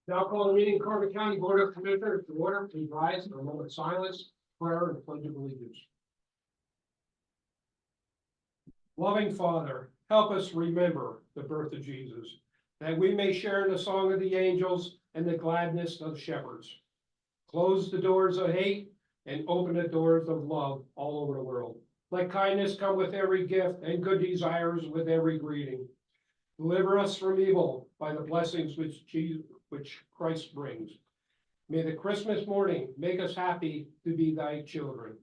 Now call the meeting, Carbon County Board of Commissioners to order. Please rise for a moment of silence, prayer, and pledge of allegiance. Loving Father, help us remember the birth of Jesus, that we may share in the song of the angels and the gladness of shepherds. Close the doors of hate and open the doors of love all over the world. Let kindness come with every gift and good desires with every greeting. Deliver us from evil by the blessings which Christ brings. May the Christmas morning make us happy to be thy children,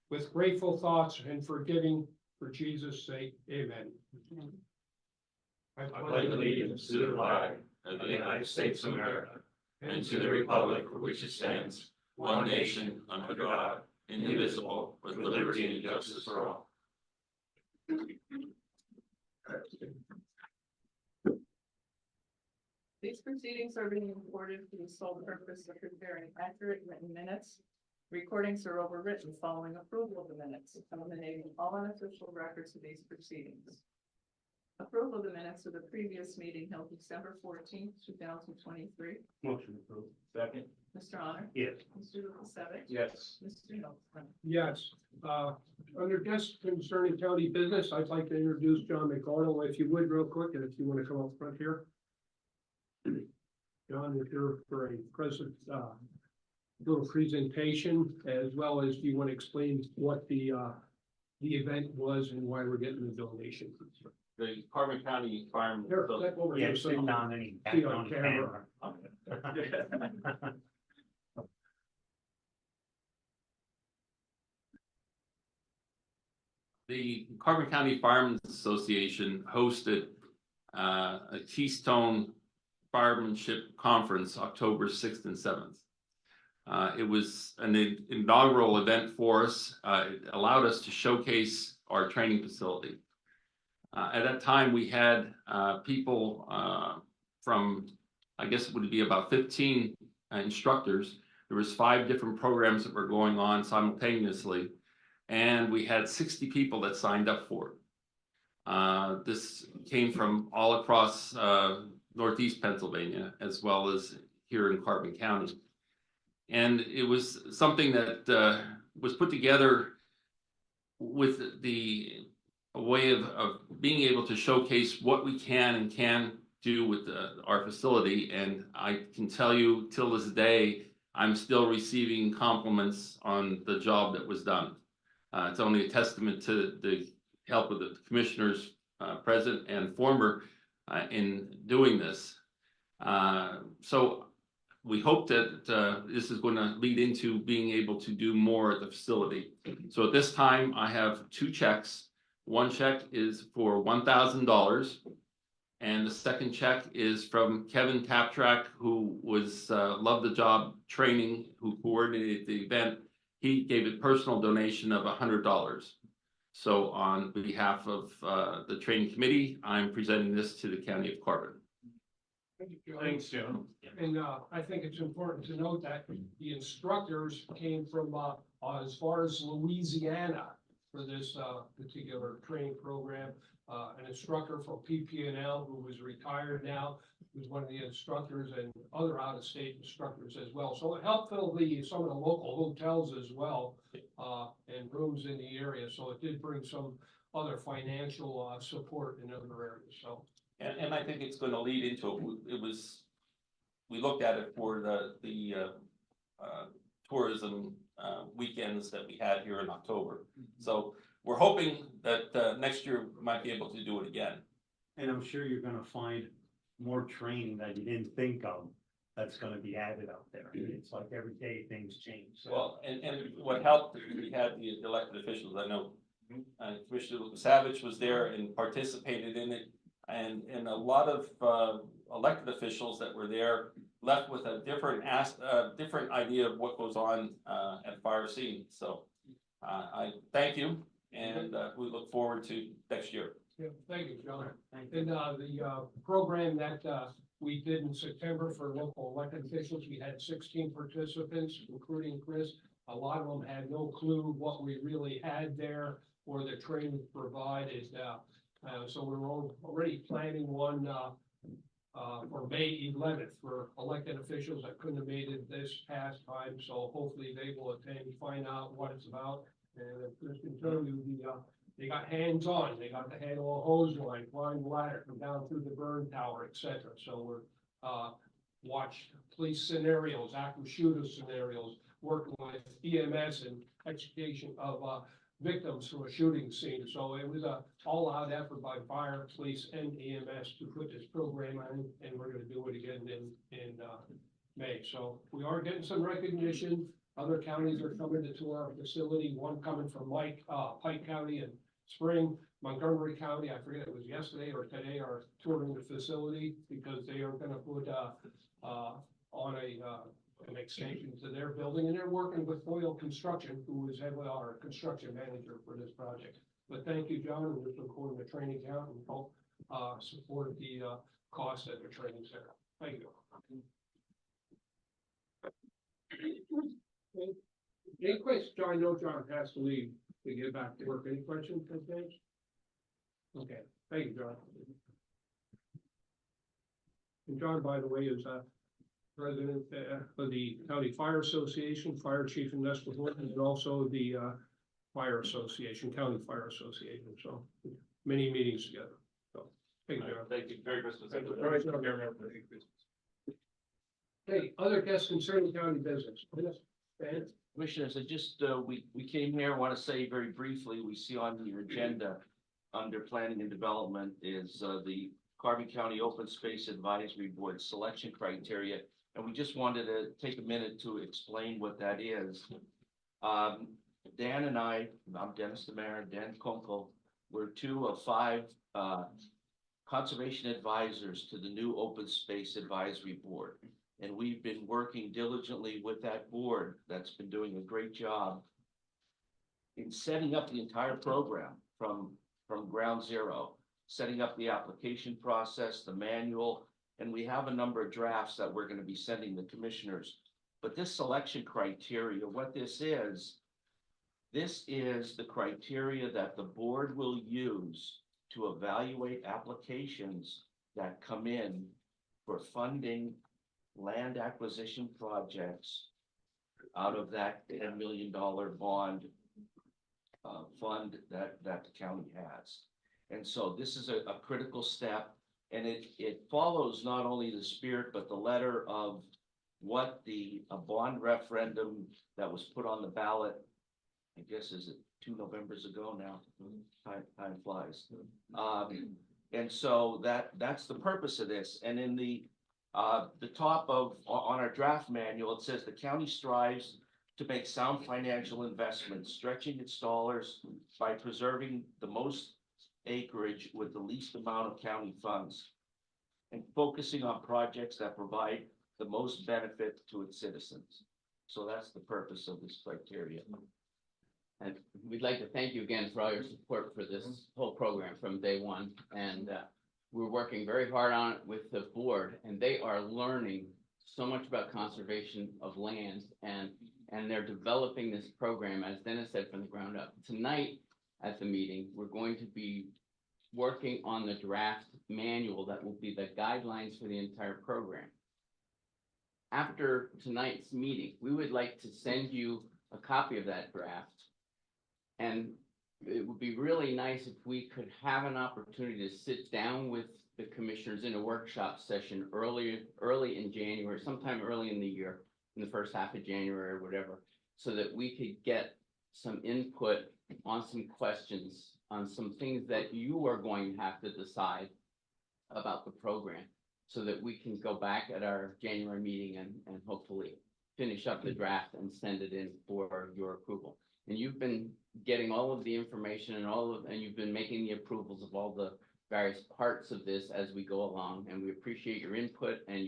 with grateful thoughts and forgiving for Jesus' sake. Amen. I pledge allegiance to the flag of the United States of America and to the republic for which it stands, one nation under God, indivisible, with liberty and justice for all. These proceedings are being recorded for the sole purpose of preparing accurate written minutes. Recordings are overwritten following approval of the minutes, eliminating all unofficial records of these proceedings. Approval of the minutes of the previous meeting held December 14th, 2023. Motion approved. Second. Mr. Honor? Yes. Mr. Lukasevich? Yes. Mr. Knowlton? Yes. Under guests concerning county business, I'd like to introduce John McArdle, if you would, real quick, and if you want to come up front here. John, if you're for a present, little presentation, as well as do you want to explain what the event was and why we're getting the donation? The Carbon County Farm. Here, step over here so you can see on camera. The Carbon County Firemen's Association hosted a Keystone Firemanship Conference October 6th and 7th. It was an inaugural event for us. It allowed us to showcase our training facility. At that time, we had people from, I guess it would be about 15 instructors. There was 5 different programs that were going on simultaneously, and we had 60 people that signed up for it. This came from all across Northeast Pennsylvania, as well as here in Carbon County. And it was something that was put together with a way of being able to showcase what we can and can do with our facility. And I can tell you, till this day, I'm still receiving compliments on the job that was done. It's only a testament to the help of the commissioners, present and former, in doing this. So we hope that this is going to lead into being able to do more at the facility. So at this time, I have 2 checks. One check is for $1,000, and the second check is from Kevin Taptrack, who was loved the job training, who coordinated the event. He gave a personal donation of $100. So on behalf of the training committee, I'm presenting this to the County of Carbon. Thank you, John. Thanks, Joe. And I think it's important to note that the instructors came from as far as Louisiana for this particular training program. An instructor from PPNL who was retired now was one of the instructors, and other out-of-state instructors as well. So it helped fill some of the local hotels as well, and rooms in the area. So it did bring some other financial support in other areas. So. And I think it's going to lead into it. We looked at it for the tourism weekends that we had here in October. So we're hoping that next year we might be able to do it again. And I'm sure you're gonna find more training that you didn't think of that's gonna be added out there. It's like every day things change. So. Well, and what helped, we had the elected officials. I know Commissioner Savage was there and participated in it. And a lot of elected officials that were there left with a different idea of what goes on at fire scene. So I thank you, and we look forward to next year. Yeah, thank you, John. And the program that we did in September for local elected officials, we had 16 participants, including Chris. A lot of them had no clue what we really had there or the training provided. So we were already planning one for May 11th for elected officials that couldn't have made it this past time. So hopefully they will attend, find out what it's about. And Chris can tell you, they got hands-on. They got to handle a hose line, climb the ladder, come down through the burn tower, etc. So we're, watched police scenarios, active shooter scenarios, working with EMS and extrication of, victims from a shooting scene. So it was a all-out effort by fire, police, and EMS to put this program on, and we're gonna do it again in May. So we are getting some recognition. Other counties are coming to our facility, one coming from Pike County and Spring, Montgomery County, I forget, it was yesterday or today, are touring the facility because they are gonna put on an extension to their building, and they're working with Foil Construction, who is our construction manager for this project. But thank you, John, and just recording the training count and help support the cost at the training center. Thank you. Any questions? John, I know John has to leave to get back to work. Any questions, James? Okay, thank you, John. And John, by the way, is president of the County Fire Association, Fire Chief in Nestor, and also the Fire Association, County Fire Association. So many meetings together. So thank you, John. Thank you. Merry Christmas. Hey, other guests concerning county business. Yes, Dan? Commissioners, I just, we came here, I want to say very briefly, we see on your agenda under planning and development is the Carbon County Open Space Advisory Board selection criteria. And we just wanted to take a minute to explain what that is. Dan and I'm Dennis DeMera, Dan Kunkel, we're 2 of 5 conservation advisors to the new Open Space Advisory Board. And we've been working diligently with that board that's been doing a great job in setting up the entire program from ground zero, setting up the application process, the manual, and we have a number of drafts that we're going to be sending the commissioners. But this selection criteria, what this is the criteria that the board will use to evaluate applications that come in for funding land acquisition projects out of that $10 million bond fund that the county has. And so this is a critical step, and it follows not only the spirit, but the letter of what a bond referendum that was put on the ballot, I guess, is it 2 Novembers ago now? Time flies. And so that's the purpose of this. And in the top on our draft manual, it says the county strives to make sound financial investments, stretching its dollars by preserving the most acreage with the least amount of county funds, and focusing on projects that provide the most benefit to its citizens. So that's the purpose of this criteria. And we'd like to thank you again for all your support for this whole program from day one. And we're working very hard on it with the board, and they are learning so much about conservation of land, and they're developing this program, as Dennis said, from the ground up. Tonight at the meeting, we're going to be working on the draft manual that will be the guidelines for the entire program. After tonight's meeting, we would like to send you a copy of that draft. And it would be really nice if we could have an opportunity to sit down with the commissioners in a workshop session early in January, sometime early in the year, in the first half of January or whatever, so that we could get some input on some questions, on some things that you are going to have to decide about the program, so that we can go back at our January meeting and hopefully finish up the draft and send it in for your approval. And you've been getting all of the information and you've been making the approvals of all the various parts of this as we go along. And we appreciate your input and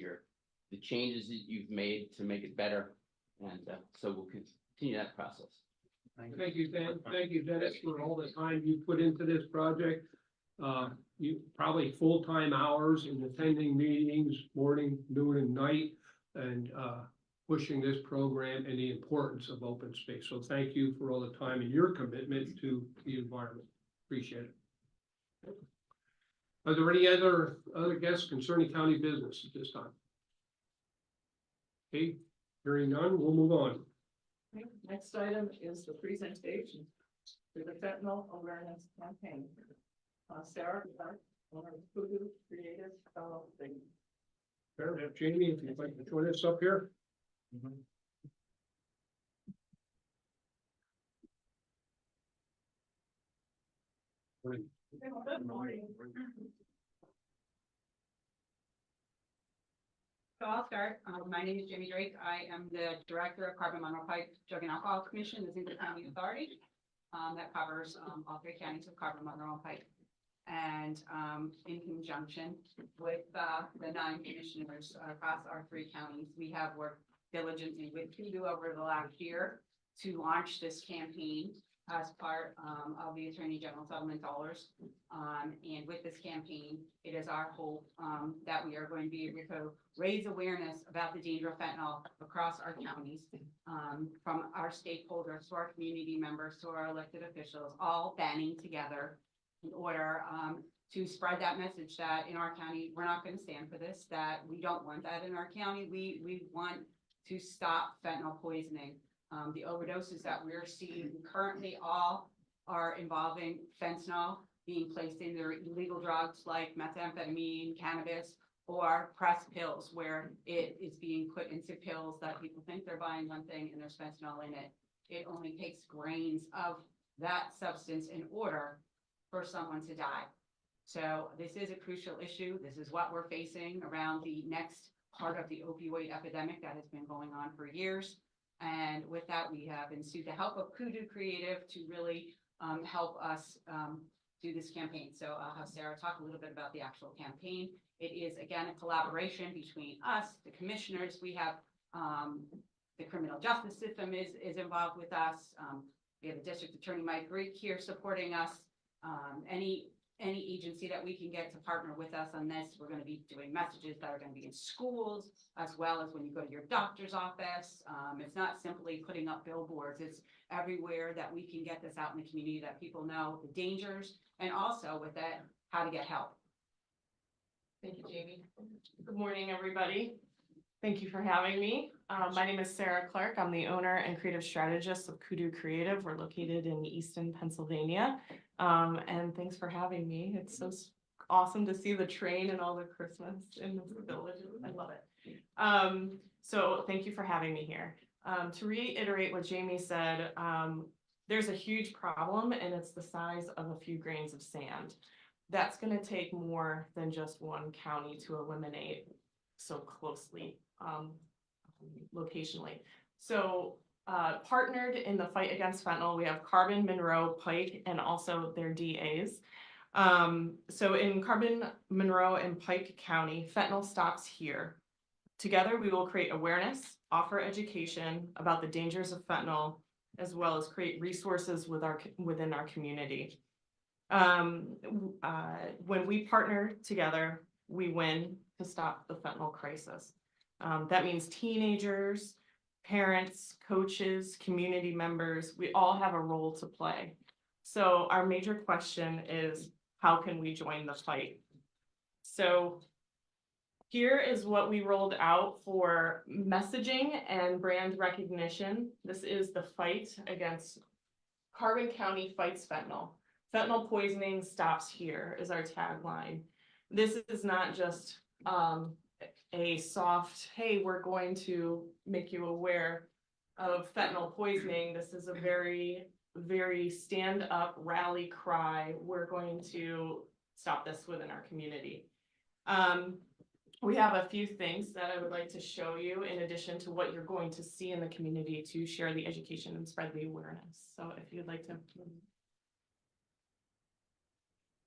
the changes that you've made to make it better. And so we'll continue that process. Thank you, Dan. Thank you, Dennis, for all the time you put into this project. You probably full-time hours in attending meetings, morning, noon, and night, and pushing this program and the importance of open space. So thank you for all the time and your commitment to the environment. Appreciate it. Are there any other guests concerning county business at this time? Okay, hearing none, we'll move on. Okay, next item is the presentation for the fentanyl awareness campaign. Sarah, owner of Voodoo Creative LLC. Fair enough. Jamie, if you'd like to join us up here. Good morning. So I'll start. My name is Jamie Drake. I am the Director of Carbon Monroe-Pike Drug and Alcohol Commission, the Zinc County Authority. That covers all three counties of Carbon Monroe and Pike. And in conjunction with the 9 commissioners across our 3 counties, we have worked diligently with Kudu over the last year to launch this campaign as part of the Attorney General settlement dollars. And with this campaign, it is our hope that we are going to be able to raise awareness about the danger of fentanyl across our counties, from our stakeholders to our community members to our elected officials, all banding together in order to spread that message that in our county, we're not going to stand for this, that we don't want that in our county. We want to stop fentanyl poisoning. The overdoses that we're seeing currently all are involving fentanyl being placed in their illegal drugs like methamphetamine, cannabis, or pressed pills, where it is being put into pills that people think they're buying one thing and there's fentanyl in it. It only takes grains of that substance in order for someone to die. So this is a crucial issue. This is what we're facing around the next part of the opioid epidemic that has been going on for years. And with that, we have ensued the help of Kudu Creative to really help us do this campaign. So I'll have Sarah talk a little bit about the actual campaign. It is, again, a collaboration between us, the commissioners. We have the criminal justice system is involved with us. We have the district attorney, Mike Greek, here supporting us. Any agency that we can get to partner with us on this, we're going to be doing messages that are going to be in schools, as well as when you go to your doctor's office. It's not simply putting up billboards. It's everywhere that we can get this out in the community, that people know the dangers, and also with that, how to get help. Thank you, Jamie. Good morning, everybody. Thank you for having me. My name is Sarah Clark. I'm the owner and creative strategist of Kudu Creative. We're located in Easton, Pennsylvania. And thanks for having me. It's so awesome to see the train and all the Christmas in this village. I love it. So thank you for having me here. To reiterate what Jamie said, there's a huge problem, and it's the size of a few grains of sand. That's going to take more than just one county to eliminate so closely, locationally. So partnered in the fight against fentanyl, we have Carbon, Monroe, Pike, and also their DAs. So in Carbon, Monroe, and Pike County, fentanyl stops here. Together, we will create awareness, offer education about the dangers of fentanyl, as well as create resources within our community. When we partner together, we win to stop the fentanyl crisis. That means teenagers, parents, coaches, community members, we all have a role to play. So our major question is, how can we join the fight? So here is what we rolled out for messaging and brand recognition. This is the fight against Carbon County fights fentanyl. Fentanyl poisoning stops here is our tagline. This is not just a soft, hey, we're going to make you aware of fentanyl poisoning. This is a very, very stand up rally cry. We're going to stop this within our community. We have a few things that I would like to show you in addition to what you're going to see in the community to share the education and spread the awareness. So if you'd like to.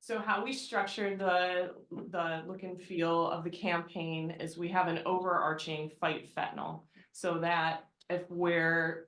So how we structured the look and feel of the campaign is we have an overarching fight fentanyl, so that if we're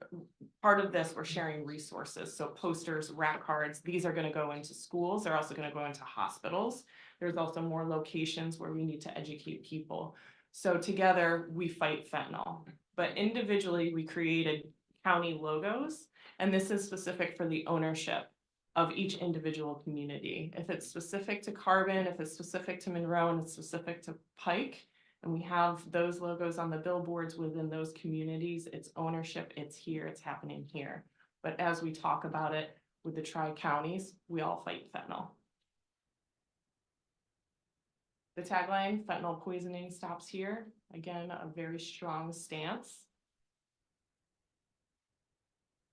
part of this, we're sharing resources. So posters, rack cards, these are going to go into schools. They're also going to go into hospitals. There's also more locations where we need to educate people. So together we fight fentanyl, but individually we created county logos, and this is specific for the ownership. of each individual community. If it's specific to Carbon, if it's specific to Monroe, and it's specific to Pike, and we have those logos on the billboards within those communities, it's ownership, it's here, it's happening here. But as we talk about it with the tri-counties, we all fight fentanyl. The tagline, fentanyl poisoning stops here. Again, a very strong stance.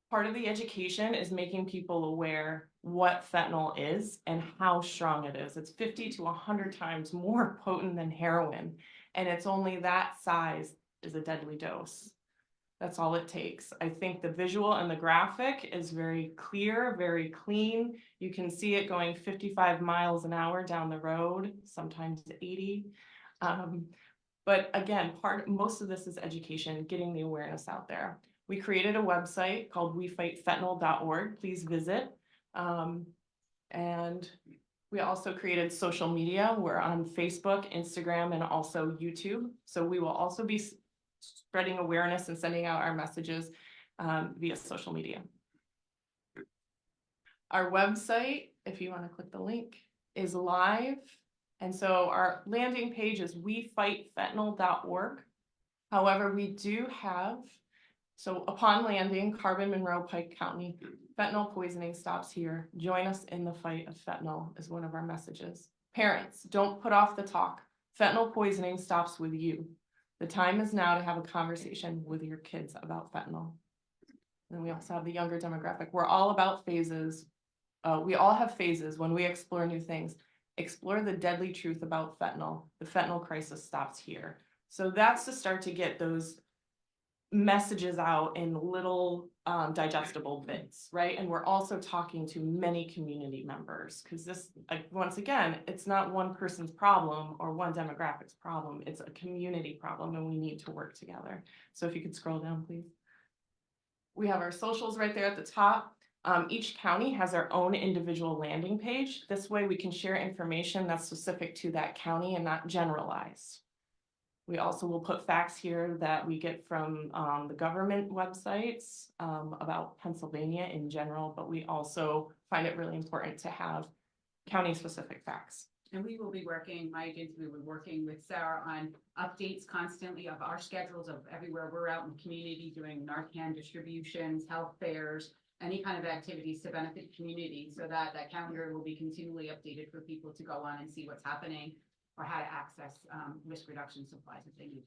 Part of the education is making people aware what fentanyl is and how strong it is. It's 50 to 100 times more potent than heroin, and it's only that size is a deadly dose. That's all it takes. I think the visual and the graphic is very clear, very clean. You can see it going 55 miles an hour down the road, sometimes 80. But again, most of this is education, getting the awareness out there. We created a website called wefightfentanyl.org. Please visit. And we also created social media. We're on Facebook, Instagram, and also YouTube. So we will also be spreading awareness and sending out our messages via social media. Our website, if you want to click the link, is live. And so our landing page is wefightfentanyl.org. However, we do have, so upon landing, Carbon, Monroe, Pike County, fentanyl poisoning stops here. Join us in the fight of fentanyl is one of our messages. Parents, don't put off the talk. Fentanyl poisoning stops with you. The time is now to have a conversation with your kids about fentanyl. And we also have the younger demographic. We're all about phases. We all have phases when we explore new things. Explore the deadly truth about fentanyl. The fentanyl crisis stops here. So that's to start to get those messages out in little digestible bits, right? And we're also talking to many community members because this, once again, it's not one person's problem or one demographic's problem. It's a community problem and we need to work together. So if you could scroll down, please. We have our socials right there at the top. Each county has their own individual landing page. This way we can share information that's specific to that county and not generalized. We also will put facts here that we get from the government websites about Pennsylvania in general, but we also find it really important to have county-specific facts. And we will be working, my agency will be working with Sarah on updates constantly of our schedules of everywhere we're out in the community doing Narcan distributions, health fairs, any kind of activities to benefit the community so that that calendar will be continually updated for people to go on and see what's happening or how to access risk reduction supplies if they need.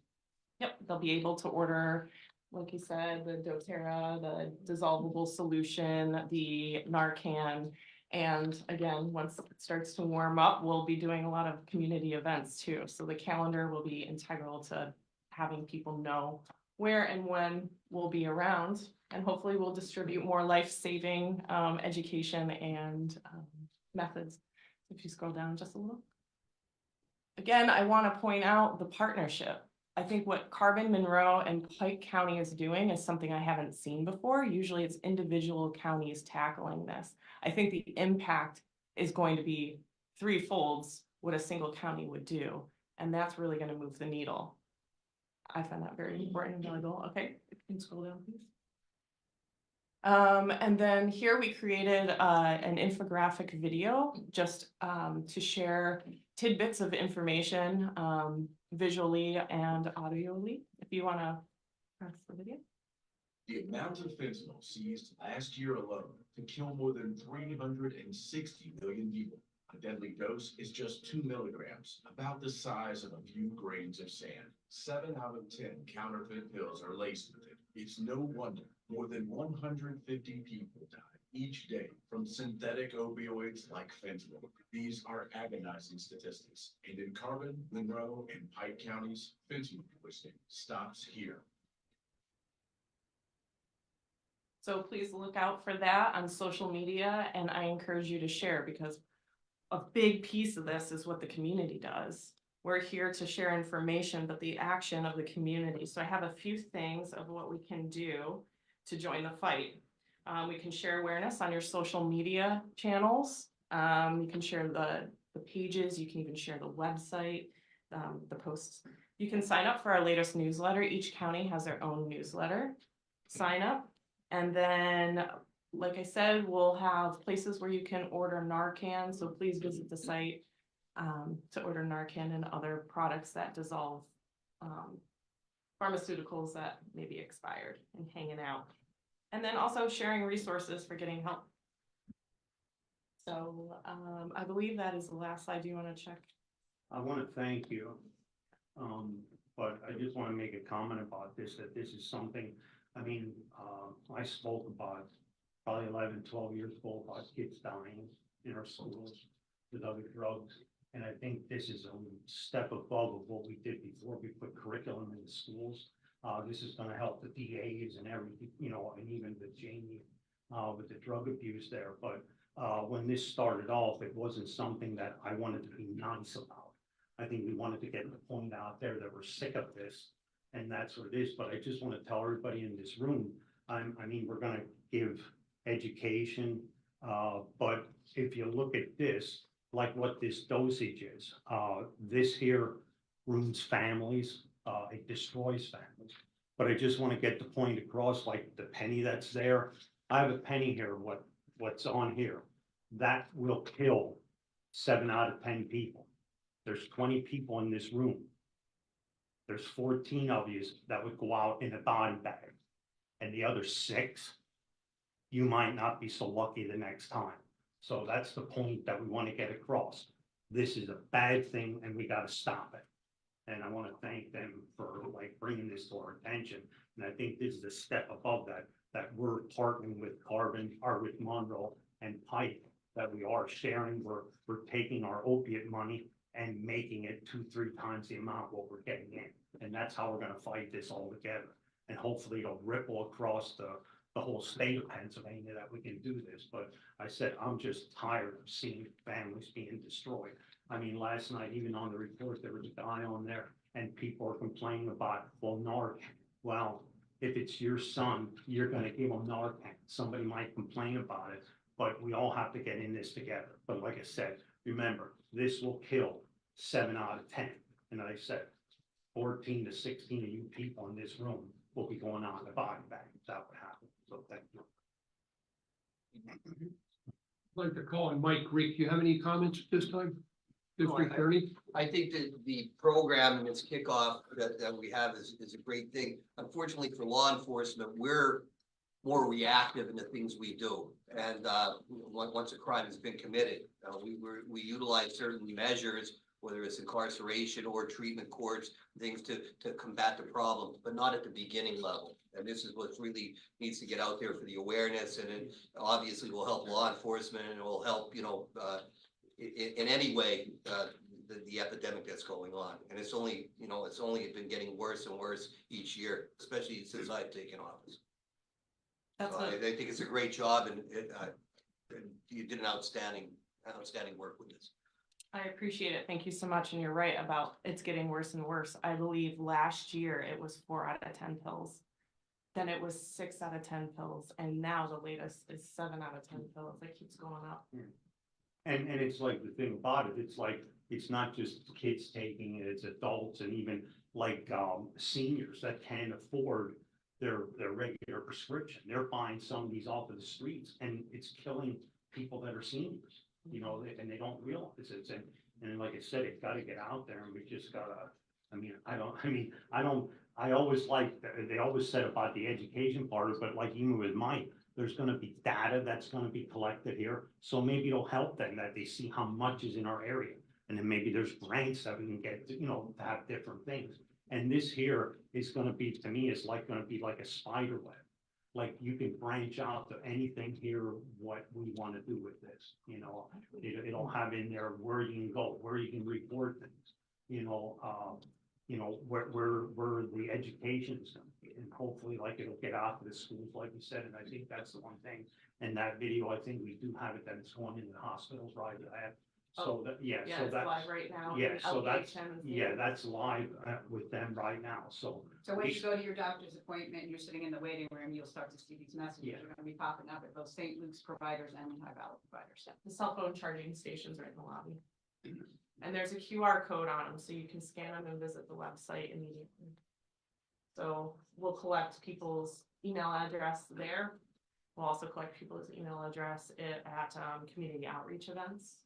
Yep, they'll be able to order, like you said, the doTERRA, the dissolvable solution, the Narcan. And again, once it starts to warm up, we'll be doing a lot of community events too. So the calendar will be integral to having people know where and when we'll be around. And hopefully we'll distribute more life-saving education and methods. If you scroll down just a little. Again, I want to point out the partnership. I think what Carbon, Monroe, and Pike County is doing is something I haven't seen before. Usually it's individual counties tackling this. I think the impact is going to be threefold what a single county would do. And that's really going to move the needle. I find that very important and valuable. Okay, you can scroll down, please. And then here we created an infographic video just to share tidbits of information visually and audioly. If you want to press the video. The amount of fentanyl seized last year alone to kill more than 360 million people. A deadly dose is just 2 milligrams, about the size of a few grains of sand. 7 out of 10 counterfeit pills are laced with it. It's no wonder more than 150 people die each day from synthetic opioids like fentanyl. These are agonizing statistics. And in Carbon, Monroe, and Pike counties, fentanyl poisoning stops here. So please look out for that on social media, and I encourage you to share because a big piece of this is what the community does. We're here to share information, but the action of the community. So I have a few things of what we can do to join the fight. We can share awareness on your social media channels. You can share the pages. You can even share the website, the posts. You can sign up for our latest newsletter. Each county has their own newsletter. Sign up. And then like I said, we'll have places where you can order Narcan, so please visit the site to order Narcan and other products that dissolve pharmaceuticals that may be expired and hanging out. And then also sharing resources for getting help. So I believe that is the last slide. Do you want to check? I want to thank you. But I just want to make a comment about this, that this is something, I mean, I spoke about probably 11, 12 years ago about kids dying in our schools with other drugs. And I think this is a step above of what we did before. We put curriculum in the schools. This is gonna help the DAs and everything, you know, and even with Jamie, with the drug abuse there. But when this started off, it wasn't something that I wanted to be nice about. I think we wanted to get the point out there that we're sick of this, and that's what it is. But I just want to tell everybody in this room, I mean, we're gonna give education, but if you look at this, like what this dosage is, this here ruins families, it destroys families. But I just want to get the point across, like the penny that's there. I have a penny here, what's on here. That will kill 7 out of 10 people. There's 20 people in this room. There's 14 of you that would go out in a body bag. And the other 6, you might not be so lucky the next time. So that's the point that we want to get across. This is a bad thing and we got to stop it. And I want to thank them for like bringing this to our attention. And I think this is a step above that, that we're partnering with Carbon or with Monroe and Pike, that we are sharing. We're taking our opiate money and making it 2-3 times the amount what we're getting in. And that's how we're going to fight this all together. And hopefully it'll ripple across the whole state of Pennsylvania that we can do this. But I said, I'm just tired of seeing families being destroyed. I mean, last night, even on the report, there was a guy on there and people are complaining about, well, Narcan. Well, if it's your son, you're gonna give him Narcan. Somebody might complain about it, but we all have to get in this together. But like I said, remember, this will kill 7 out of 10. And like I said, 14 to 16 of you people in this room will be going on the body bag. That would happen. So thank you. I'd like to call on Mike Greek. Do you have any comments at this time? District I- Attorney? I think that the program and its kickoff that we have is a great thing. Unfortunately for law enforcement, we're more reactive in the things we do. And once a crime has been committed, we utilize certain measures, whether it's incarceration or treatment courts, things to combat the problem, but not at the beginning level. And this is what really needs to get out there for the awareness, and it obviously will help law enforcement, and it will help, you know, in any way, the epidemic that's going on. And it's only, you know, it's only been getting worse and worse each year, especially since I've taken office. That's So I think it's a great job, and you did an outstanding work with this. I appreciate it. Thank you so much. And you're right about it's getting worse and worse. I believe last year it was 4 out of 10 pills. Then it was 6 out of 10 pills. And now the latest is 7 out of 10 pills. It keeps going up. And it's like the thing about it, it's like, it's not just kids taking it, it's adults and even like seniors that can't afford their regular prescription. They're buying some of these off of the streets and it's killing people that are seniors, you know, and they don't realize it. And like I said, it's got to get out there and we just gotta, I always like, they always said about the education part of it, but like even with Mike, there's gonna be data that's gonna be collected here. So maybe it'll help them that they see how much is in our area. And then maybe there's grants that we can get, you know, to have different things. And this here is gonna be, to me, is like gonna be like a spider web. Like you can branch out to anything here, what we wanna do with this, you know. It'll have in there where you can go, where you can report things, you know, where the education is gonna be. And hopefully like it'll get out to the schools, like you said, and I think that's the one thing. And that video, I think we do have it, that it's going into the hospitals, right? So that, Yeah, so it's that's, live right now. yeah, so that's, LPHM is yeah, here. that's live with them right now, so. So when you go to your doctor's appointment and you're sitting in the waiting room, you'll start to see these messages. Yeah. Are gonna be popping up at both St. Luke's providers and High Valley providers. The cell phone charging stations are in the lobby. And there's a QR code on them, so you can scan them and visit the website immediately. So we'll collect people's email address there. We'll also collect people's email address at community outreach events.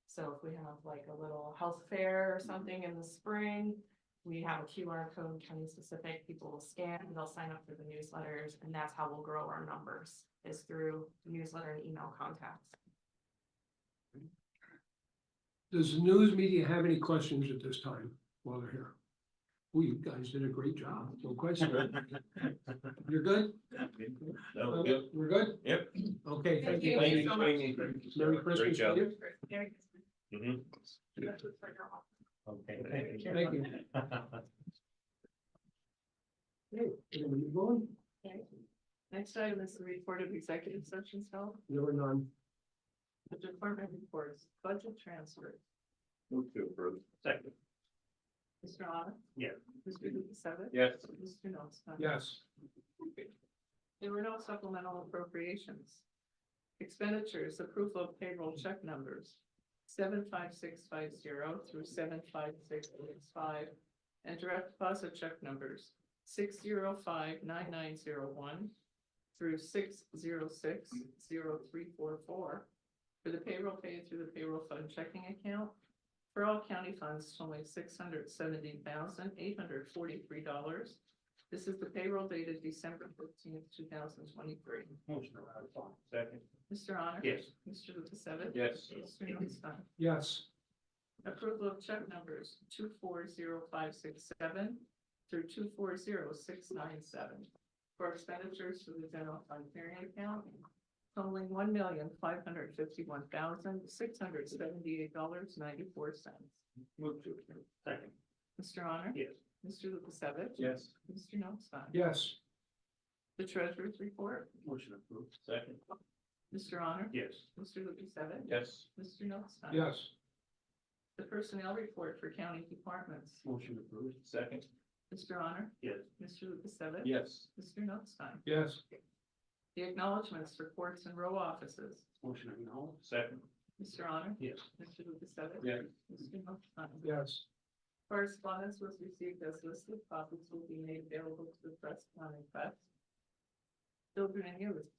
So if we have like a little health fair or something in the spring, we have a QR code, county specific, people will scan, they'll sign up for the newsletters, and that's how we'll grow our numbers, is through newsletter and email contacts. Does the news media have any questions at this time while they're here? Well, you guys did a great job, no question. You're good? No, good. We're good? Yep. Okay, thank you. Thank you so much. Merry Christmas to you. Merry Mhm. Christmas. Okay, thank you. Thank you. Hey, can we move on? Okay. Next item is the report of executive sessions held. There were none. The department reports, budget transfer. Move to approve. Second. Mr. Honor? Yeah. Mr. Lukasevich? Yes. Mr. Notstein? Yes. There were no supplemental appropriations. Expenditures, approval of payroll check numbers 75650 through 75665, and direct deposit check numbers 6059901 through 6060344 for the payroll paid through the payroll fund checking account for all county funds totaling $670,843. This is the payroll dated December 15th, 2023. Motion to ratify. Second. Mr. Honor? Yes. Mr. Lukasevich? Yes. Mr. Notstein? Yes. Approval of check numbers 240567 through 240697 for expenditures for the general fund clearing account totaling $1,551,678.94. Move to approve. Second. Mr. Honor? Yes. Mr. Lukasevich? Yes. Mr. Notstein? Yes. The treasurer's report, Motion approved. Second. Mr. Honor? Yes. Mr. Lukasevich? Yes. Mr. Notstein? Yes. The personnel report for county departments, Motion approved. Second. Mr. Honor? Yes. Mr. Lukasevich? Yes. Mr. Notstein? Yes. The acknowledgements for courts and row offices, Motion acknowledged. Second. Mr. Honor? Yes. Mr. Lukasevich? Yes. Mr. Notstein? Yes. Correspondence was received as listed, copies will be made available to the press upon request. Children and youth.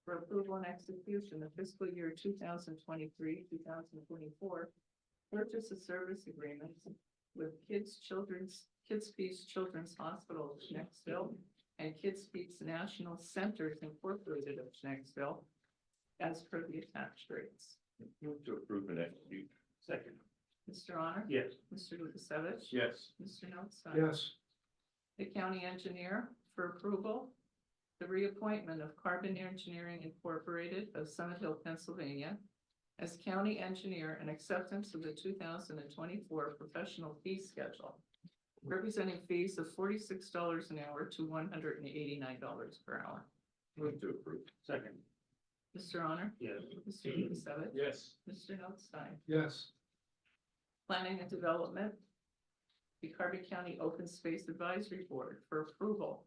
For approval and execution of fiscal year 2023-2024, purchase of service agreements with Kids Peace Children's Hospital of Schnecksville and Kids Peace National Centers Incorporated of Schnecksville as per the attached rates. Move to approve and execute. Second. Mr. Honor? Yes. Mr. Lukasevich? Yes. Mr. Notstein? Yes. The county engineer for approval, the reappointment of Carbon Engineering Incorporated of Summit Hill, Pennsylvania as county engineer and acceptance of the 2024 professional fee schedule, representing fees of $46 an hour to $189 per hour. Move to approve. Second. Mr. Honor? Yes. Mr. Lukasevich? Yes. Mr. Notstein? Yes. Planning and Development, the Carbon County Open Space Advisory Board for approval.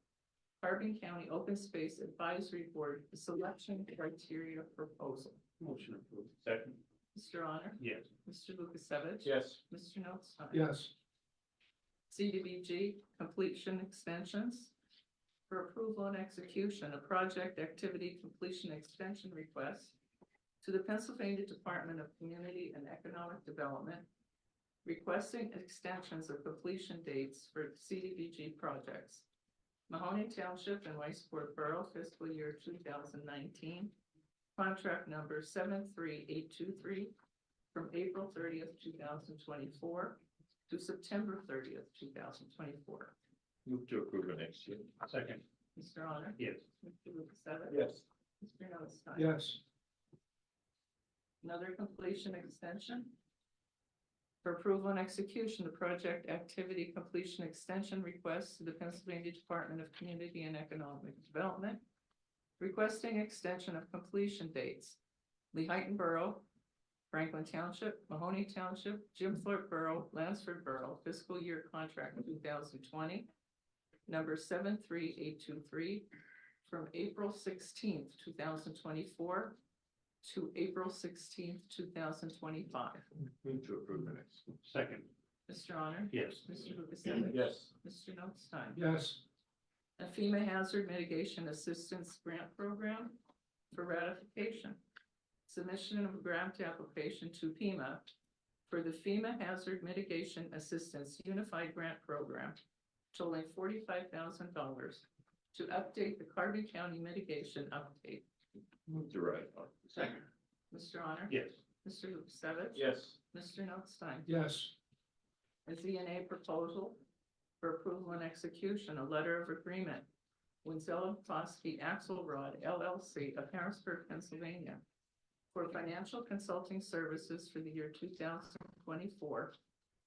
Carbon County Open Space Advisory Board selection criteria proposal. Motion approved. Second. Mr. Honor? Yes. Mr. Lukasevich? Yes. Mr. Notstein? Yes. CDBG completion extensions. For approval and execution, a project activity completion extension request to the Pennsylvania Department of Community and Economic Development, requesting extensions of completion dates for CDBG projects. Mahoney Township and Westport Borough fiscal year 2019, contract number 73823 from April 30th, 2024 to September 30th, 2024. Move to approve and execute. Second. Mr. Honor? Yes. Mr. Lukasevich? Yes. Mr. Notstein? Yes. Another completion extension. For approval and execution, the project activity completion extension request to the Pennsylvania Department of Community and Economic Development, requesting extension of completion dates. Lehighton Borough, Franklin Township, Mahoney Township, Jim Thorpe Borough, Lansford Borough, fiscal year contract 2020, number 73823, from April 16th, 2024 to April 16th, 2025. Move to approve and execute. Second. Mr. Honor? Yes. Mr. Lukasevich? Yes. Mr. Notstein? Yes. A FEMA Hazard Mitigation Assistance Grant Program for ratification. Submission of a grant application to FEMA for the FEMA Hazard Mitigation Assistance Unified Grant Program totaling $45,000 to update the Carbon County mitigation update. Move to right. Second. Mr. Honor? Yes. Mr. Lukasevich? Yes. Mr. Notstein? yes, A ZNA proposal for approval and execution, a letter of agreement with Zelafosky Axelrod LLC of Harrisburg, Pennsylvania, for financial consulting services for the year 2024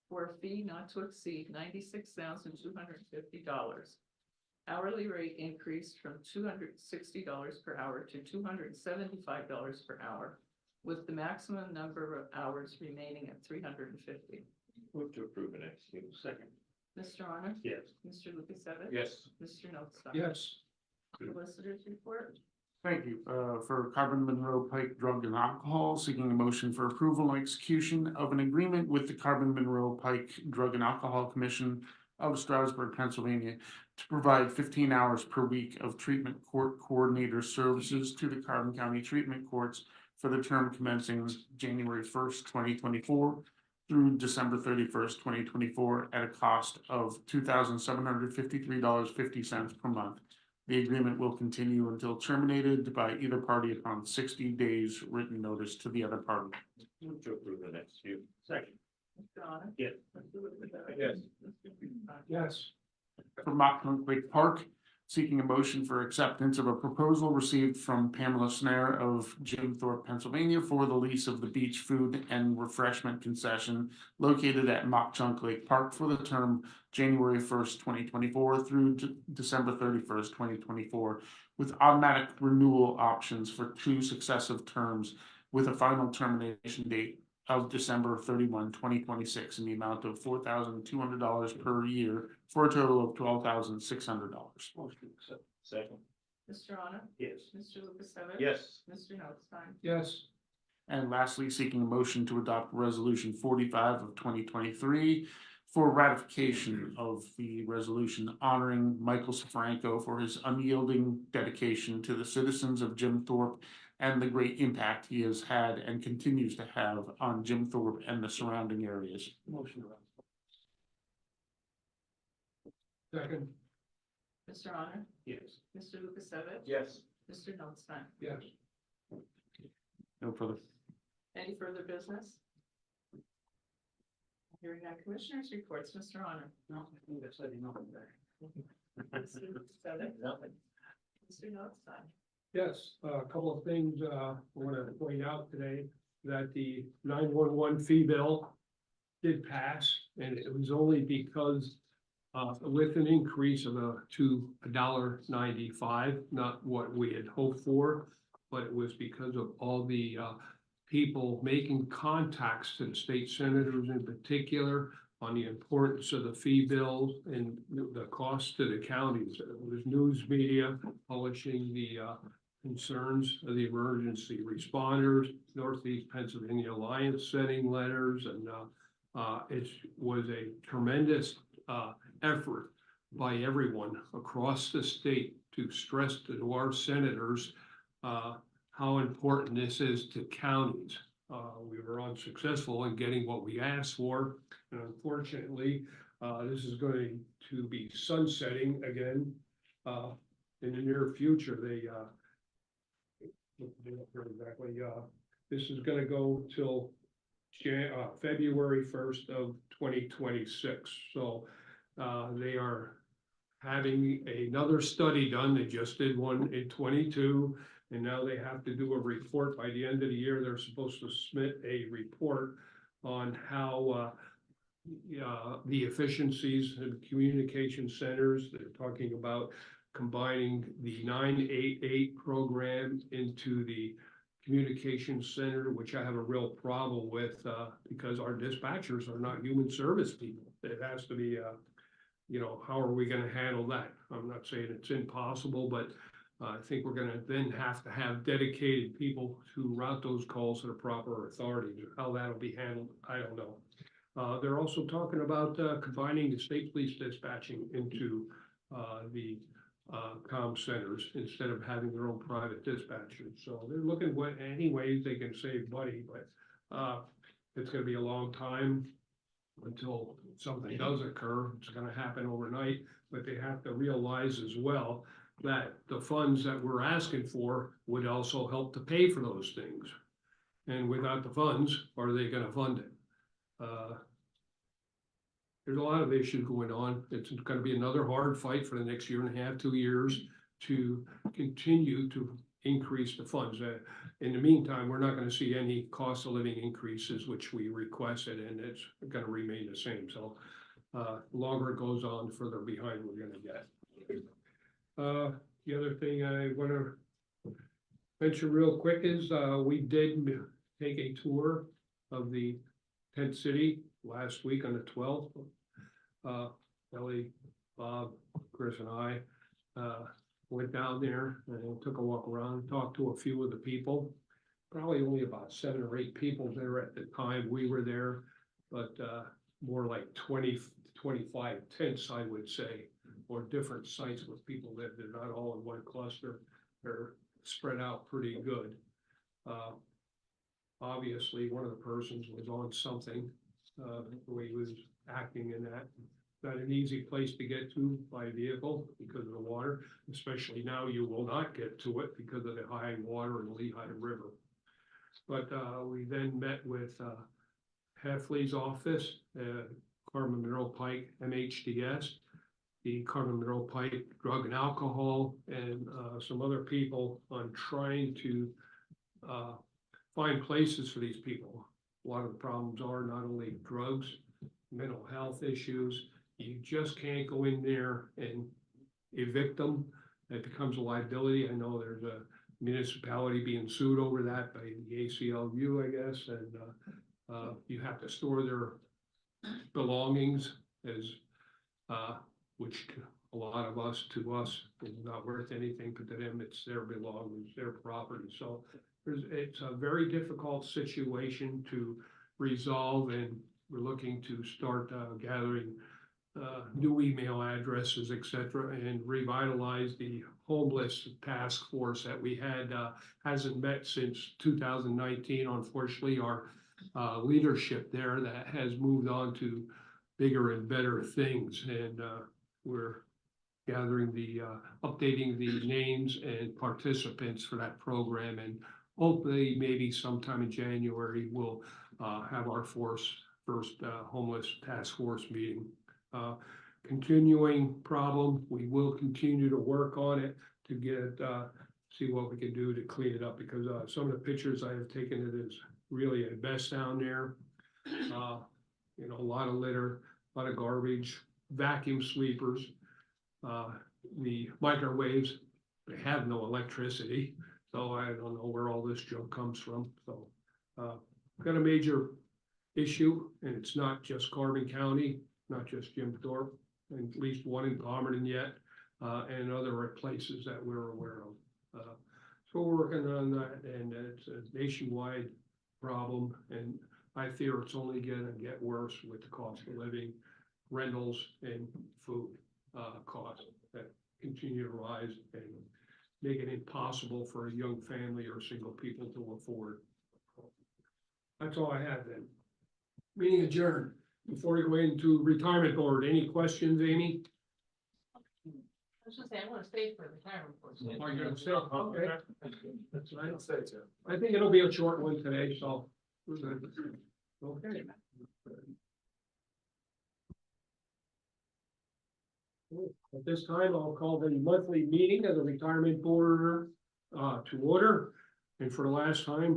for a fee not to exceed $96,250. Hourly rate increased from $260 per hour to $275 per hour, with the maximum number of hours remaining at 350. Move to approve and execute. Second. Mr. Honor? Yes. Mr. Lukasevich? Yes. Mr. Notstein? yes, Solicitors report? Thank you. For Carbon Monroe Pike Drug and Alcohol, seeking a motion for approval and execution of an agreement with the Carbon Monroe Pike Drug and Alcohol Commission of Stroudsburg, Pennsylvania, to provide 15 hours per week of treatment court coordinator services to the Carbon County Treatment Courts for the term commencing January 1st, 2024 through December 31st, 2024 at a cost of $2,753.50 per month. The agreement will continue until terminated by either party upon 60 days written notice to the other party. Move to approve and execute. Second. Mr. Honor? Yes. Mr. Lukasevich? Yes. Mr. Notstein? yes, For Mock Lake Park, seeking a motion for acceptance of a proposal received from Pamela Snare of Jim Thorpe, Pennsylvania for the lease of the beach food and refreshment concession located at Mock Chunk Lake Park for the term January 1st, 2024 through December 31st, 2024, with automatic renewal options for 2 successive terms with a final termination date of December 31, 2026 in the amount of $4,200 per year for a total of $12,600. Motion accept. Second. Mr. Honor? Yes. Mr. Lukasevich? Yes. Mr. Notstein? yes, And lastly, seeking a motion to adopt Resolution 45 of 2023 for ratification of the resolution honoring Michael Safranco for his unyielding dedication to the citizens of Jim Thorpe and the great impact he has had and continues to have on Jim Thorpe and the surrounding areas. Motion second, Mr. Honor? yes. Mr. Lukasevich? Yes. Mr. Notstein? yes, No further. Any further business? Hearing none, commissioners reports, Mr. Honor? No, I think that's letting nothing there. Mr. Lukasevich? Nothing. Mr. Notstein? yes. A couple of things, I want to point out today that the 911 fee bill did pass, and it was only because with an increase of to $1.95, not what we had hoped for, but it was because of all the people making contacts to the state senators in particular on the importance of the fee bills and the cost to the counties. It was news media publishing the concerns of the emergency responders, Northeast Pennsylvania Alliance sending letters, and it was a tremendous effort by everyone across the state to stress to our senators how important this is to counties. We were unsuccessful in getting what we asked for, and unfortunately, this is going to be sunsetting again in the near future. This is going to go till February 1st of 2026. So they are having another study done. They just did one in 22. And now they have to do a report by the end of the year. They're supposed to submit a report on how the efficiencies in communication centers. They're talking about combining the 988 program into the communication center, which I have a real problem with because our dispatchers are not human service people. It has to be, how are we going to handle that? I'm not saying it's impossible, but I think we're going to then have to have dedicated people to route those calls to the proper authorities. How that'll be handled, I don't know. They're also talking about combining the state police dispatching into the comm centers instead of having their own private dispatchers. So they're looking what, any ways they can save money, but, it's gonna be a long time until something does occur. It's gonna happen overnight, but they have to realize as well that the funds that we're asking for would also help to pay for those things. And without the funds, are they gonna fund it? There's a lot of issues going on. It's gonna be another hard fight for the next year and a half, 2 years to continue to increase the funds. In the meantime, we're not gonna see any cost of living increases, which we requested, and it's gonna remain the same. So, the longer it goes on, the further behind we're gonna get. The other thing I wanna mention real quick is, we did take a tour of the tent city last week on the 12th. Ellie, Bob, Chris and I, went down there and took a walk around, talked to a few of the people. Probably only about 7 or 8 people there at the time we were there, but, more like 20, 25 tents, I would say, or different sites where people live. They're not all in one cluster. They're spread out pretty good. Obviously, one of the persons was on something, the way he was acting in that. Not an easy place to get to by vehicle because of the water, especially now you will not get to it because of the high water in the Lehigh River. But, we then met with, Heffley's office, Carmen Monroe Pike, MHDS, the Carmen Monroe Pike Drug and Alcohol, and, some other people on trying to, find places for these people. A lot of the problems are not only drugs, mental health issues. You just can't go in there and evict them. It becomes a liability. I know there's a municipality being sued over that by the ACLU, I guess, and you have to store their belongings as, which a lot of us, to us, is not worth anything, but to them, it's their belongings, their property. So it's a very difficult situation to resolve, and we're looking to start gathering new email addresses, et cetera, and revitalize the homeless task force that we had, hasn't met since 2019. Unfortunately, our leadership there that has moved on to bigger and better things, and we're gathering the, updating the names and participants for that program, and hopefully maybe sometime in January, we'll have our first homeless task force meeting. Continuing problem, we will continue to work on it to get, see what we can do to clean it up, because some of the pictures I have taken, it is really a mess down there. You know, a lot of litter, a lot of garbage, vacuum sweepers, the microwaves, they have no electricity, so I don't know where all this junk comes from. So, got a major issue, and it's not just Carbon County, not just Jim Thorpe, and at least one in Palmerton yet, and other places that we're aware of. So we're working on that, and it's a nationwide problem, and I fear it's only gonna get worse with the cost of living, rentals, and food costs that continue to rise and make it impossible for a young family or single people to afford. That's all I have then. Meeting adjourned. Before we go into retirement board, any questions, Amy? I was just saying, I want to stay for the retirement portion. Are you gonna stay? Okay. That's right. I'll say so. I think it'll be a short one today, so. We're good. Okay. At this time, I'll call the monthly meeting of the retirement board to order. And for the last time,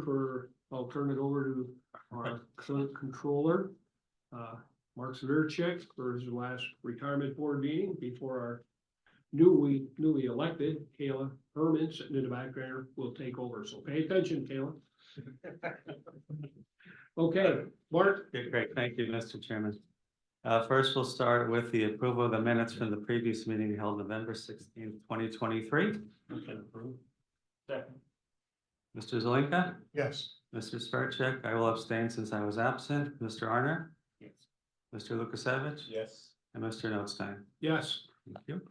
I'll turn it over to our clerk controller, Mark Severcek, for his last retirement board meeting before our newly elected Kayla Herman, sitting in the back there, will take over. So pay attention, Kayla. Okay, Mark. Great, thank you, Mr. Chairman. First, we'll start with the approval of the minutes from the previous meeting held November 16th, 2023. Second. Mr. Zelinka? Yes. Mr. Svercek, I will abstain since I was absent. Mr. Arner? Yes. Mr. Lukasevich? Yes. And Mr. Notstein? Yes. Thank you.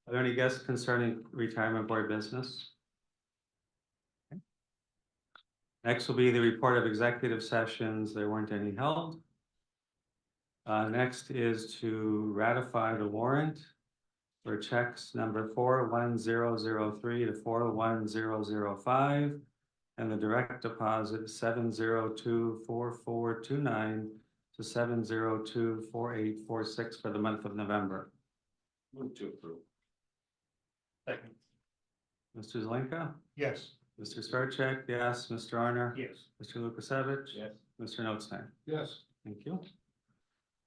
Are there any guests concerning retirement board business? Okay. Next will be the report of executive sessions. There weren't any held. Next is to ratify the warrant for checks number 41003 to 41005 and the direct deposit 7024429 to 7024846 for the month of November. Move to approve. Second. Mr. Zelinka? Yes. Mr. Sarchet, yes. Mr. Arner? Yes. Mr. Lukasevich? Yes. Mr. Notstein? Yes. Thank you.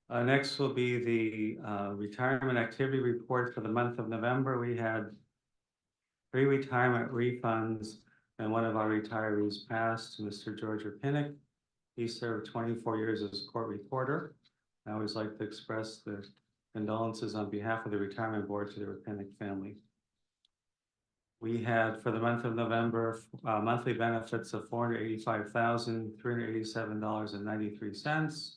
Next will be the retirement activity report for the month of November. We had 3 retirement refunds and one of our retirees passed, Mr. George Pinnick. He served 24 years as court reporter. I always like to express the condolences on behalf of the retirement board to the Pinnick family. We had for the month of November, monthly benefits of $485,387.93.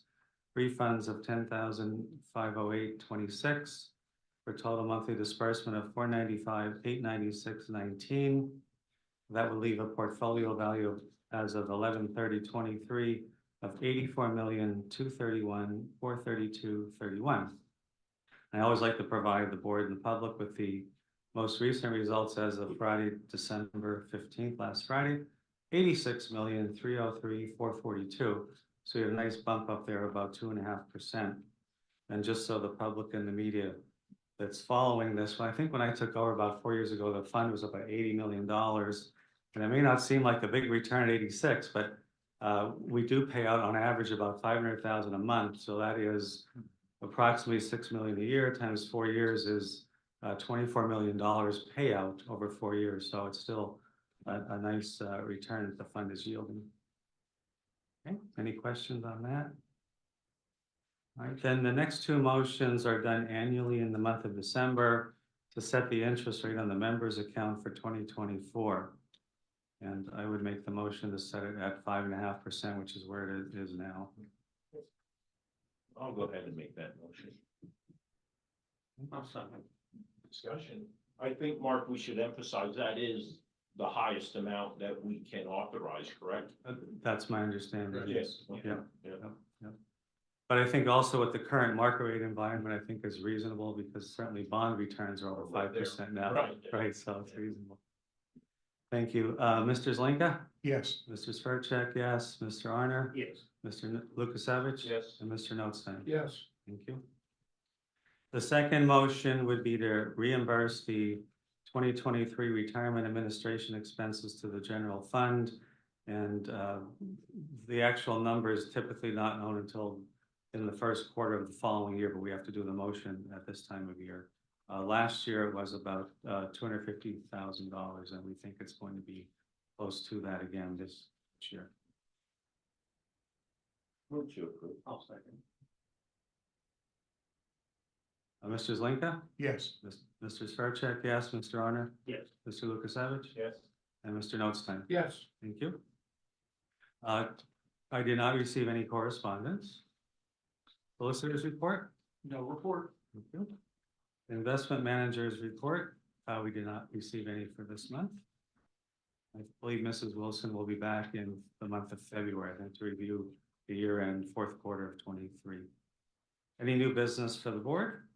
Refunds of $10,508.26 for total monthly disbursement of $495,896.19. That would leave a portfolio value as of 11/30/23 of $84,231,432.31. I always like to provide the board and the public with the most recent results as of Friday, December 15th, last Friday, $86,303,442. So we have a nice bump up there, about 2.5%. And just so the public and the media that's following this, I think when I took over about 4 years ago, the fund was about $80 million. And it may not seem like a big return at 86, but we do pay out on average about $500,000 a month. So that is approximately $6 million a year times 4 years is $24 million payout over 4 years. So it's still a nice return that the fund is yielding. Okay, any questions on that? All right, then the next 2 motions are done annually in the month of December to set the interest rate on the members account for 2024. And I would make the motion to set it at 5.5%, which is where it is now. I'll go ahead and make that motion. I'll second. Discussion. I think, Mark, we should emphasize that is the highest amount that we can authorize, correct? That's my understanding. Yes. Yeah. Yeah. But I think also with the current market rate environment, I think is reasonable because certainly bond returns are over 5% now. Right, so it's reasonable. Thank you. Mr. Zelinka? Yes. Mr. Sverchek, yes. Mr. Arner? Yes. Mr. Lukasevich? Yes. And Mr. Notstein? Yes. Thank you. The second motion would be to reimburse the 2023 retirement administration expenses to the general fund. And the actual number is typically not known until in the first quarter of the following year, but we have to do the motion at this time of year. Last year it was about $250,000, and we think it's going to be close to that again this year. Move to approve. I'll second. Mr. Zelinka? Yes. Mr. Sverchek, yes. Mr. Arner? Yes. Mr. Lukasevich? Yes. And Mr. Notstein? Yes. Thank you. I did not receive any correspondence. Solicitor's report? No report. Thank you. Investment manager's report, we did not receive any for this month. I believe Mrs. Wilson will be back in the month of February, I think, to review the year-end 4th quarter of 23. Any new business for the board?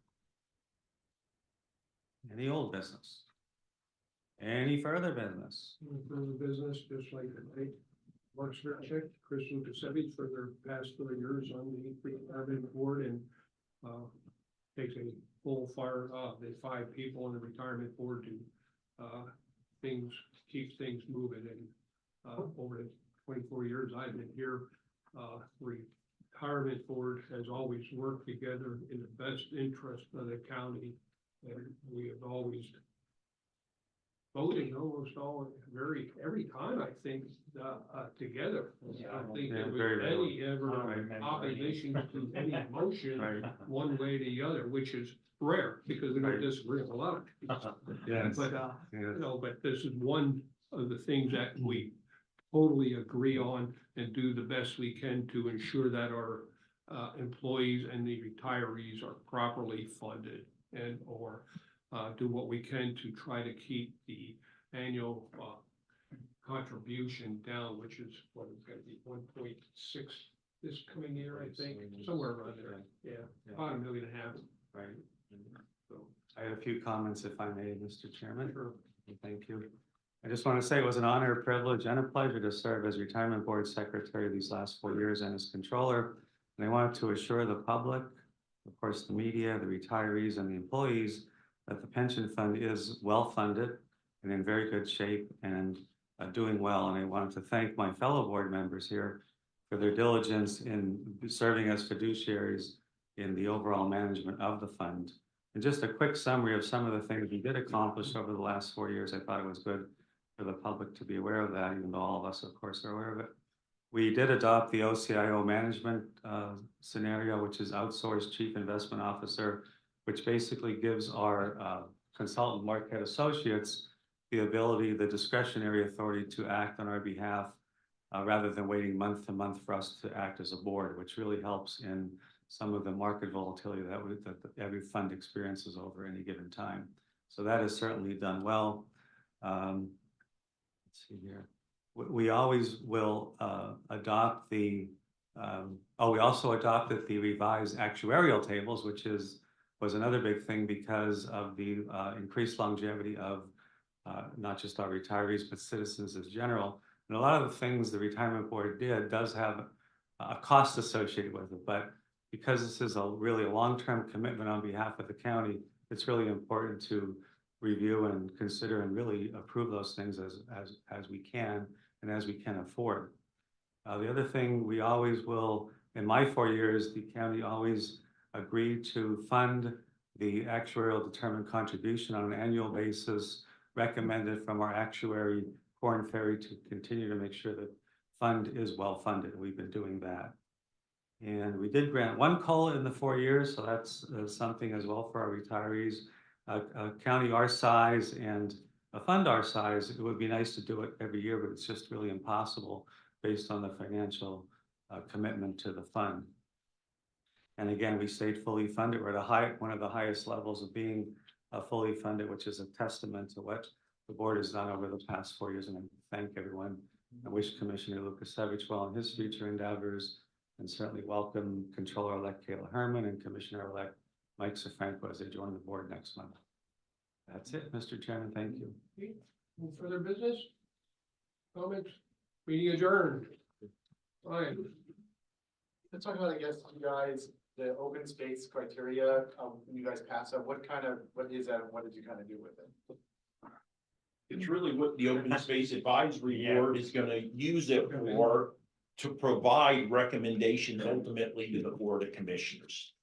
Any old business? Any further business? Further business, just like tonight. Mark Sverchek, Chris Lukasevich for their past 3 years on the retirement board and takes a full fire, the 5 people on the retirement board to keep things moving. And over the 24 years I've been here, retirement board has always worked together in the best interest of the county. And we have always voting almost every time, I think, together. I don't think there was any ever opposition to any motion one way or the other, which is rare because we don't disagree with a lot of people. Yes. But, you know, but this is one of the things that we totally agree on and do the best we can to ensure that our employees and the retirees are properly funded and or do what we can to try to keep the annual, contribution down, which is what is gonna be 1.6 this coming year, I think, somewhere around there. Yeah, about $1.5 million. Right. So, I have a few comments, if I may, Mr. Chairman. sure. Thank you. I just want to say it was an honor, privilege, and a pleasure to serve as Retirement Board Secretary these last 4 years and as Controller. And I wanted to assure the public, of course, the media, the retirees, and the employees that the pension fund is well-funded and in very good shape and doing well. And I wanted to thank my fellow board members here for their diligence in serving as fiduciaries in the overall management of the fund. And just a quick summary of some of the things we did accomplish over the last 4 years. I thought it was good for the public to be aware of that, even though all of us, of course, are aware of it. We did adopt the OCIO management scenario, which is outsourced chief investment officer, which basically gives our consultant Marquette Associates the ability, the discretionary authority to act on our behalf rather than waiting month to month for us to act as a board, which really helps in some of the market volatility that every fund experiences over any given time. So that is certainly done well. Let's see here. We always will adopt the, we also adopted the revised actuarial tables, which was another big thing because of the increased longevity of not just our retirees, but citizens as general. And a lot of the things the retirement board does have a cost associated with it, but because this is really a long-term commitment on behalf of the county, it's really important to review and consider and really approve those things as we can and as we can afford. The other thing we always will, in my 4 years, the county always agreed to fund the actuarial determined contribution on an annual basis recommended from our actuary, Korn Ferry, to continue to make sure that fund is well funded. We've been doing that. And we did grant 1 COLA in the 4 years, so that's something as well for our retirees. A county our size and a fund our size, it would be nice to do it every year, but it's just really impossible based on the financial commitment to the fund. And again, we stayed fully funded. We're at one of the highest levels of being fully funded, which is a testament to what the board has done over the past 4 years. And I thank everyone. I wish Commissioner Lukasiewicz well in his future endeavors, and certainly welcome Controller-elect Kayla Herman and Commissioner-elect Mike Safranco as they join the board next month. That's it, Mr. Chairman. Thank you. Any further business? Comments? Meeting adjourned. Fine. Let's talk about, I guess, you guys, the open space criteria, you guys passed up, what is that, and what did you kind of do with it? It's really what the Open Space Advisory Board is gonna use it for, to provide recommendations ultimately to the Board of Commissioners.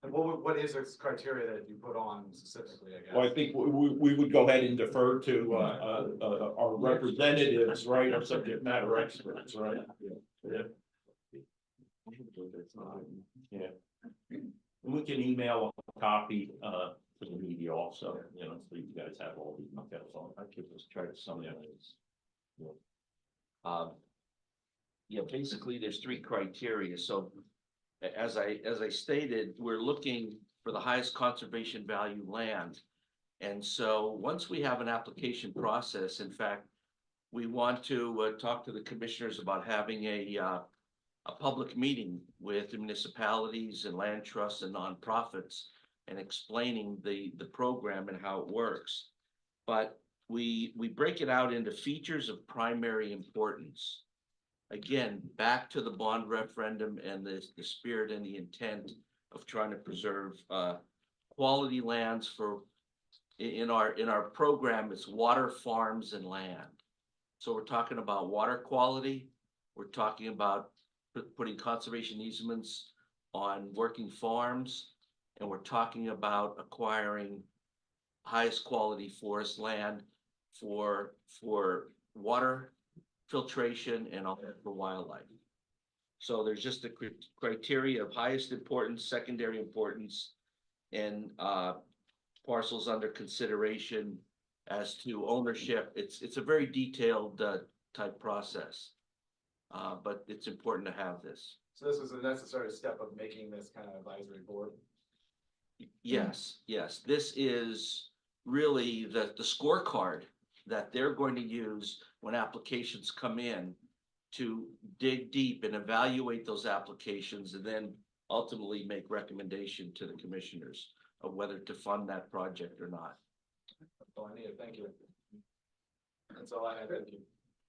And what is this criteria that you put on specifically, I guess? Well, I think we would go ahead and defer to our representatives, right, our subject matter experts, right? Yeah. Yeah. And we can email a copy to the media also, you know, so you guys have all these details on. I could just try to summarize. Yeah, basically, there's 3 criteria. So as I stated, we're looking for the highest conservation value land. And so once we have an application process, in fact, we want to talk to the commissioners about having a public meeting with the municipalities and land trusts and nonprofits and explaining the program and how it works. But we break it out into features of primary importance. Again, back to the bond referendum and the spirit and the intent of trying to preserve quality lands for, in our program, it's water, farms, and land. So we're talking about water quality. We're talking about putting conservation easements on working farms. And we're talking about acquiring highest quality forest land for water filtration and also for wildlife. So there's just a criteria of highest importance, secondary importance, and parcels under consideration as to ownership. It's a very detailed type process, but it's important to have this. So this is a necessary step of making this kind of advisory board? Yes, this is really the scorecard that they're going to use when applications come in to dig deep and evaluate those applications and then ultimately make recommendation to the commissioners of whether to fund that project or not. That's all I needed, thank you. That's all I had, thank you.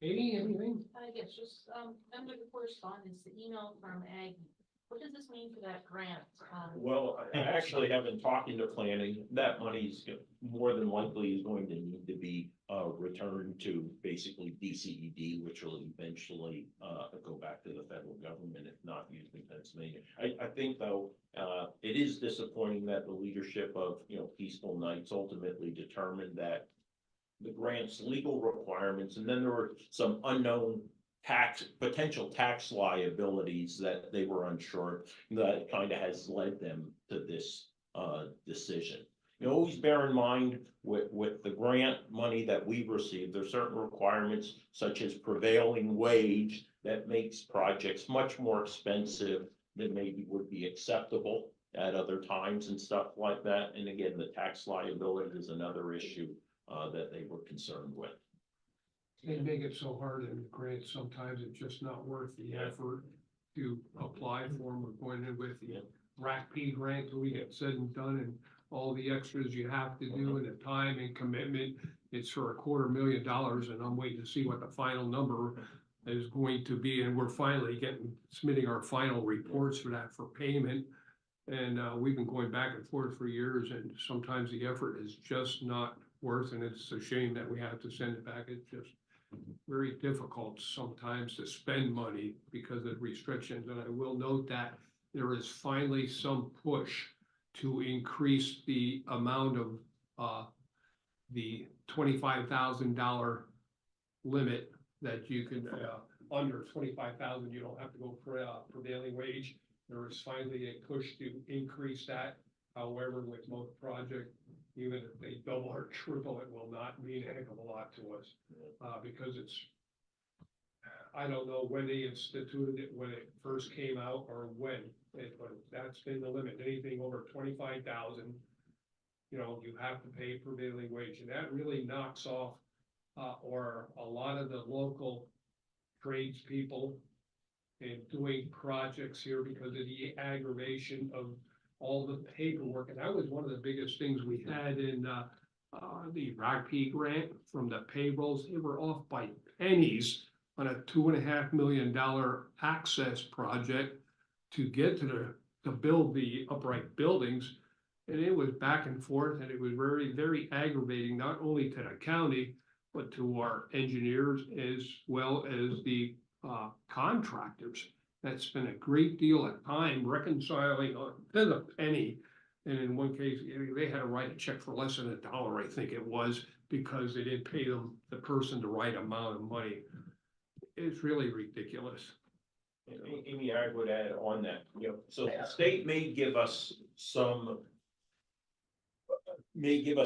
Amy, anything? Yes, just, under the correspondence, the email from Ag, what does this mean for that grant? Well, I actually have been talking to planning, that money's more than likely is going to need to be returned to basically DCED, which will eventually go back to the federal government if not used in Pennsylvania. I think though, it is disappointing that the leadership of, Peaceful Knights ultimately determined that the grant's legal requirements, and then there were some unknown potential tax liabilities that they were unsure, that kind of has led them to this decision. Always bear in mind with the grant money that we receive, there's certain requirements such as prevailing wage that makes projects much more expensive than maybe would be acceptable at other times and stuff like that. And again, the tax liability is another issue that they were concerned with. They make it so hard in grants, sometimes it's just not worth the effort to apply for them. We're going in with the RACP grant till we get said and done, and all the extras you have to do and the time and commitment. It's for $250,000, and I'm waiting to see what the final number is going to be, and we're finally submitting our final reports for that for payment. And we've been going back and forth for years, and sometimes the effort is just not worth, and it's a shame that we have to send it back. It's just very difficult sometimes to spend money because of restrictions. And I will note that there is finally some push to increase the amount of the $25,000 limit that you can, under 25,000, you don't have to go for prevailing wage. There is finally a push to increase that. However, with most projects, even if they double or triple, it will not mean a heck of a lot to us, because I don't know when they instituted it, when it first came out or when, but that's been the limit. Anything over 25,000, you have to pay prevailing wage, and that really knocks off, or a lot of the local tradespeople in doing projects here because of the aggravation of all the paperwork. And that was one of the biggest things we had in the RACP grant from the payrolls. They were off by pennies on a $2.5 million access project to get to build the upright buildings. And it was back and forth, and it was very, very aggravating, not only to the county, but to our engineers as well as the contractors. That spent a great deal of time reconciling to the penny. And in one case, they had to write a check for less than $1, I think it was, because they didn't pay them, the person, the right amount of money. It's really ridiculous. Amy, I would add on that, so the state may give us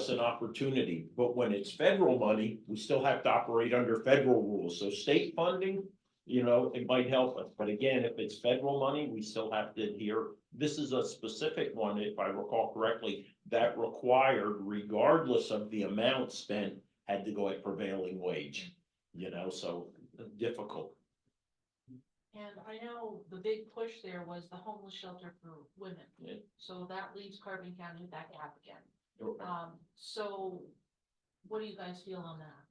an opportunity, but when it's federal money, we still have to operate under federal rules. So state funding, it might help us, but again, if it's federal money, we still have to adhere. This is a specific one, if I recall correctly, that required, regardless of the amount spent, had to go at prevailing wage, so difficult. And I know the big push there was the homeless shelter for women. Yeah. So that leaves Carbon County with that gap again. Okay. So what do you guys feel on that?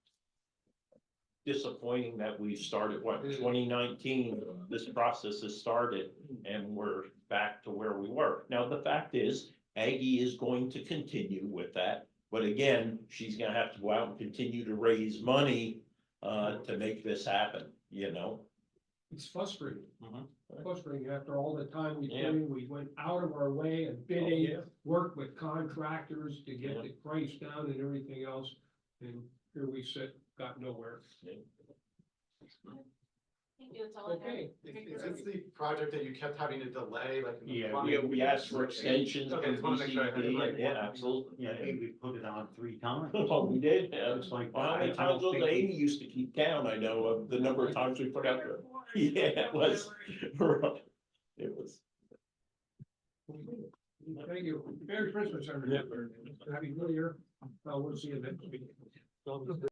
Disappointing that we started, 2019, this process has started and we're back to where we were. Now, the fact is, Aggie is going to continue with that, but again, she's gonna have to go out and continue to raise money to make this happen, It's frustrating. Mhm. Frustrating after all the time we put Yeah. in, we went out of our way and bidding, yeah. worked with contractors to get Yeah. the price down and everything else. And here we sit, got nowhere. Thank you, that's all I Okay. Is this the project that you kept having to delay, like? in the Yeah, plumbing? we asked for extensions. Okay, just wanna make sure I heard it right. Yeah, absolutely. Yeah, I think we put it on 3 times. Oh, we did, yeah. It's like, How many times was Amy used to keep count, I know, of the number of times we put out there. Yeah, it was. It was. Thank you. Merry Christmas, everyone. Happy New Year. We'll see you next week.